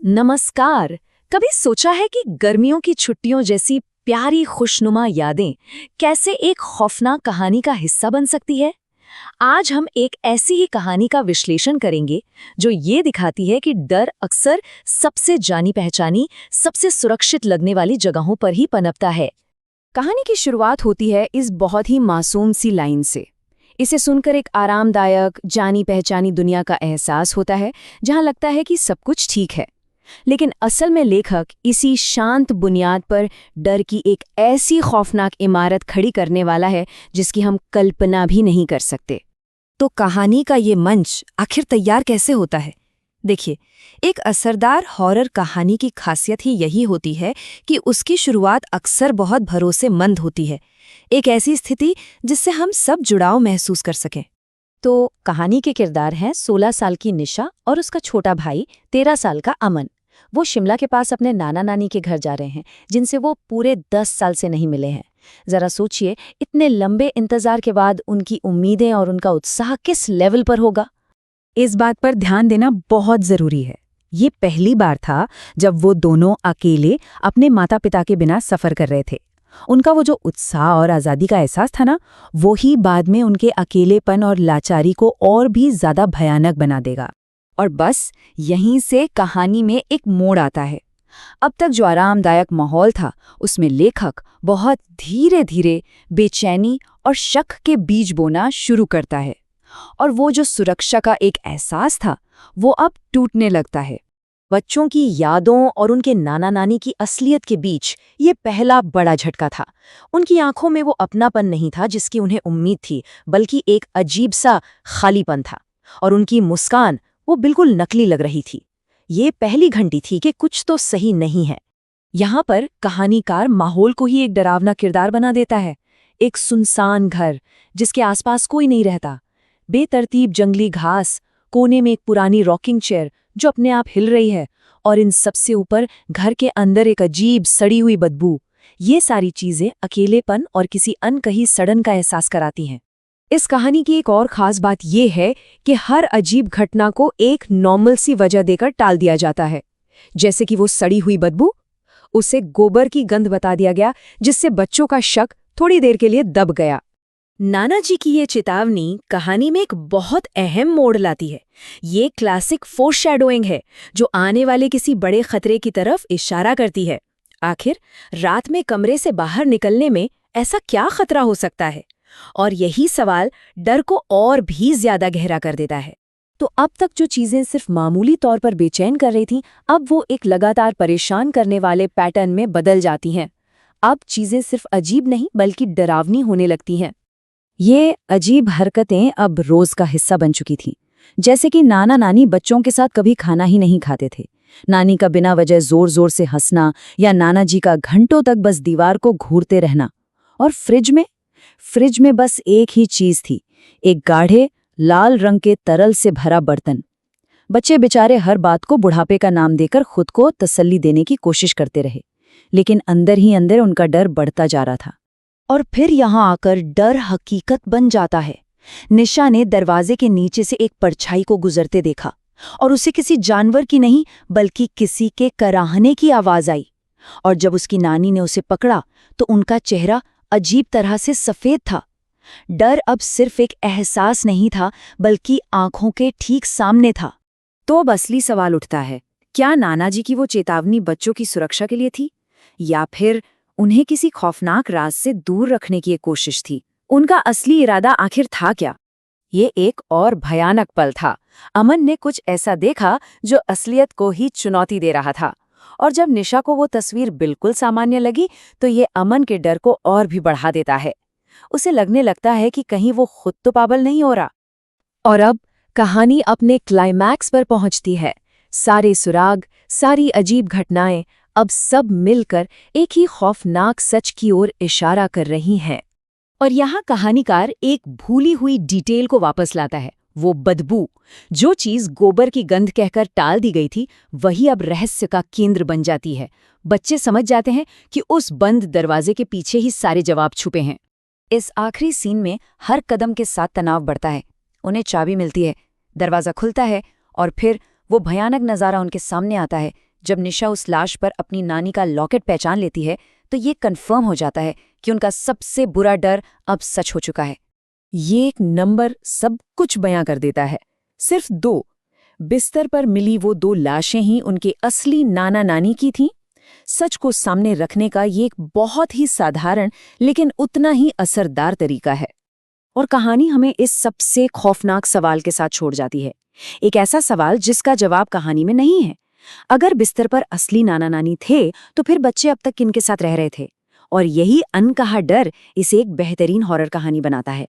नमस्कार। कभी सोचा है कि गर्मियों की छुट्टियों जैसी प्यारी खुशनुमा यादें कैसे एक खौफनाक कहानी का हिस्सा बन सकती है? आज हम एक ऐसी ही कहानी का विश्लेषण करेंगे जो ये दिखाती है कि डर अक्सर सबसे जानी पहचानी, सबसे सुरक्षित लगने वाली जगहों पर ही पनपता है। कहानी की शुरुआत होती है इस बहुत ही मासूम सी लाइन से। इसे सुनकर एक आरामदायक, जानी पहचानी दुनिया का एहसास होता है, जहां लगता है कि सब कुछ ठीक है। लेकिन असल में लेखक इसी शांत बुनियाद पर डर की एक ऐसी खौफनाक इमारत खड़ी करने वाला है जिसकी हम कल्पना भी नहीं कर सकते। तो कहानी का ये मंच आखिर तैयार कैसे होता है? देखिए, एक असरदार हॉरर कहानी की खासियत ही यही होती है कि उसकी शुरुआत अक्सर बहुत भरोसेमंद होती है, एक ऐसी स्थिति जिससे हम सब जुड़ाव महसूस कर सकें। तो कहानी के किरदार हैं 16 साल की निशा और उसका छोटा भाई 13 साल का अमन। वो शिमला के पास अपने नाना नानी के घर जा रहे हैं, जिनसे वो पूरे 10 साल से नहीं मिले हैं। जरा सोचिए, इतने लंबे इंतजार के बाद उनकी उम्मीदें और उनका उत्साह किस लेवल पर होगा। इस बात पर ध्यान देना बहुत जरूरी है। ये पहली बार था जब वो दोनों अकेले अपने माता पिता के बिना सफर कर रहे थे। उनका वो जो उत्साह और आज़ादी का एहसास था ना, वो ही बाद में उनके अकेलेपन और लाचारी को और भी ज्यादा भयानक बना देगा। और बस यहीं से कहानी में एक मोड़ आता है। अब तक जो आरामदायक माहौल था, उसमें लेखक बहुत धीरे धीरे बेचैनी और शक के बीज बोना शुरू करता है। और वो जो सुरक्षा का एक एहसास था, वो अब टूटने लगता है। बच्चों की यादों और उनके नाना नानी की असलियत के बीच ये पहला बड़ा झटका था। उनकी आंखों में वो अपनापन नहीं था जिसकी उन्हें उम्मीद थी, बल्कि एक अजीब सा खालीपन था। और उनकी मुस्कान वो बिल्कुल नकली लग रही थी। ये पहली घंटी थी कि कुछ तो सही नहीं है। यहाँ पर कहानीकार माहौल को ही एक डरावना किरदार बना देता है। एक सुनसान घर जिसके आसपास कोई नहीं रहता, बेतरतीब जंगली घास, कोने में एक पुरानी रॉकिंग चेयर जो अपने आप हिल रही है, और इन सबसे ऊपर घर के अंदर एक अजीब सड़ी हुई बदबू। ये सारी चीजें अकेलेपन और किसी अनकही सड़न का एहसास कराती हैं। इस कहानी की एक और खास बात यह है कि हर अजीब घटना को एक नॉर्मल सी वजह देकर टाल दिया जाता है। जैसे कि वो सड़ी हुई बदबू, उसे गोबर की गंध बता दिया गया, जिससे बच्चों का शक थोड़ी देर के लिए दब गया। नाना जी की ये चेतावनी कहानी में एक बहुत अहम मोड़ लाती है। ये क्लासिक फोरशैडोइंग है जो आने वाले किसी बड़े खतरे की तरफ इशारा करती है। आखिर रात में कमरे से बाहर निकलने में ऐसा क्या खतरा हो सकता है? और यही सवाल डर को और भी ज्यादा गहरा कर देता है। तो अब तक जो चीजें सिर्फ मामूली तौर पर बेचैन कर रही थीं, अब वो एक लगातार परेशान करने वाले पैटर्न में बदल जाती हैं। अब चीजें सिर्फ अजीब नहीं बल्कि डरावनी होने लगती हैं। ये अजीब हरकतें अब रोज का हिस्सा बन चुकी थीं। जैसे कि नाना नानी बच्चों के साथ कभी खाना ही नहीं खाते थे। नानी का बिना वजह जोर जोर से हंसना, या नाना जी का घंटों तक बस दीवार को घूरते रहना। और फ्रिज में बस एक ही चीज थी, एक गाढ़े लाल रंग के तरल से भरा बर्तन। बच्चे बेचारे हर बात को बुढ़ापे का नाम देकर खुद को तसल्ली देने की कोशिश करते रहे, लेकिन अंदर ही अंदर उनका डर बढ़ता जा रहा था। और फिर यहाँ आकर डर हकीकत बन जाता है। निशा ने दरवाजे के नीचे से एक परछाई को गुजरते देखा, और उसे किसी जानवर की नहीं बल्कि किसी के कराहने की आवाज आई। और जब उसकी नानी ने उसे पकड़ा तो उनका चेहरा अजीब तरह से सफेद था। डर अब सिर्फ एक एहसास नहीं था, बल्कि आंखों के ठीक सामने था। तो अब असली सवाल उठता है, क्या नाना जी की वो चेतावनी बच्चों की सुरक्षा के लिए थी, या फिर उन्हें किसी खौफनाक राज से दूर रखने की एक कोशिश थी? उनका असली इरादा आखिर था क्या? ये एक और भयानक पल था। अमन ने कुछ ऐसा देखा जो असलियत को ही चुनौती दे रहा था। और जब निशा को वो तस्वीर बिल्कुल सामान्य लगी, तो ये अमन के डर को और भी बढ़ा देता है। उसे लगने लगता है कि कहीं वो खुद तो पागल नहीं हो रहा। और अब कहानी अपने क्लाइमैक्स पर पहुंचती है। सारे सुराग, सारी अजीब घटनाएं अब सब मिलकर एक ही खौफनाक सच की ओर इशारा कर रही हैं। और यहाँ कहानीकार एक भूली हुई डिटेल को वापस लाता है, वो बदबू। जो चीज गोबर की गंध कहकर टाल दी गई थी, वही अब रहस्य का केंद्र बन जाती है। बच्चे समझ जाते हैं कि उस बंद दरवाजे के पीछे ही सारे जवाब छुपे हैं। इस आखिरी सीन में हर कदम के साथ तनाव बढ़ता है। उन्हें चाबी मिलती है, दरवाज़ा खुलता है, और फिर वो भयानक नज़ारा उनके सामने आता है जब निशा उस लाश पर अपनी नानी का लॉकेट पहचान लेती है तो ये कंफर्म हो जाता है कि उनका सबसे बुरा डर अब सच हो चुका है। ये एक नंबर सब कुछ बयां कर देता है। सिर्फ 2 बिस्तर पर मिली वो 2 लाशें ही उनके असली नाना नानी की थीं। सच को सामने रखने का ये एक बहुत ही साधारण लेकिन उतना ही असरदार तरीका है। और कहानी हमें इस सबसे खौफनाक सवाल के साथ छोड़ जाती है, एक ऐसा सवाल जिसका जवाब कहानी में नहीं है। अगर बिस्तर पर असली नाना नानी थे तो फिर बच्चे अब तक किनके साथ रह रहे थे? और यही अनकहा डर इसे एक बेहतरीन हॉरर कहानी बनाता है।